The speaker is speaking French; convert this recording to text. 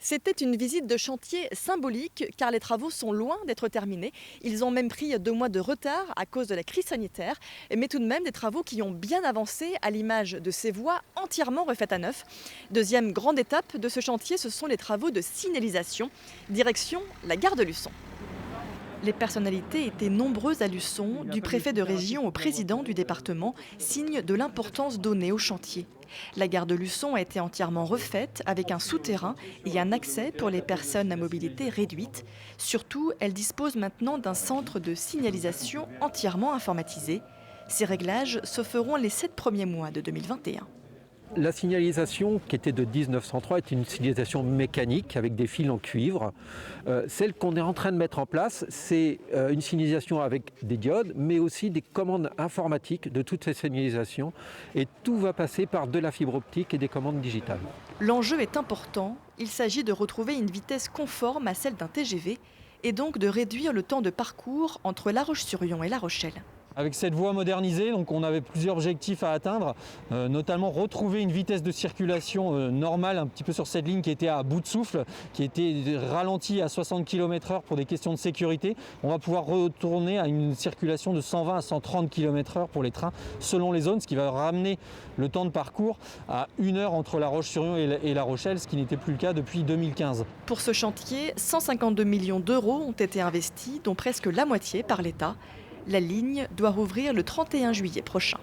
C'était une visite de chantier symbolique car les travaux sont loin d'être terminés. Ils ont même pris 2 mois de retard à cause de la crise sanitaire. Mais tout de même des travaux qui ont bien avancé à l'image de ces voies entièrement refaites à neuf. Deuxième grande étape de ce chantier, ce sont les travaux de signalisation. Direction la gare de Luçon. Les personnalités étaient nombreuses à Luçon, du préfet de région au président du département, signe de l'importance donnée au chantier. La gare de Luçon a été entièrement refaite avec un souterrain et un accès pour les personnes à mobilité réduite. Surtout, elle dispose maintenant d'un centre de signalisation entièrement informatisé. Ces réglages se feront les 7 premiers mois de 2021. La signalisation qui était de 1903 est une signalisation mécanique avec des fils en cuivre. Celle qu'on est en train de mettre en place, c'est une signalisation avec des diodes, mais aussi des commandes informatiques de toutes ces signalisations. Et tout va passer par de la fibre optique et des commandes digitales. L'enjeu est important. Il s'agit de retrouver une vitesse conforme à celle d'un TGV et donc de réduire le temps de parcours entre La Roche-sur-Yon et La Rochelle. Avec cette voie modernisée, donc on avait plusieurs objectifs à atteindre, notamment retrouver une vitesse de circulation normale un petit peu sur cette ligne qui était à bout de souffle, qui était ralentie à 60 km/h pour des questions de sécurité. On va pouvoir retourner à une circulation de 120 à 130 km/h pour les trains selon les zones, ce qui va ramener le temps de parcours à 1 heure entre La Roche-sur-Yon et La Rochelle, ce qui n'était plus le cas depuis 2015. Pour ce chantier, 152 millions d'euros ont été investis, dont presque la moitié par l'État. La ligne doit rouvrir le 31 juillet prochain.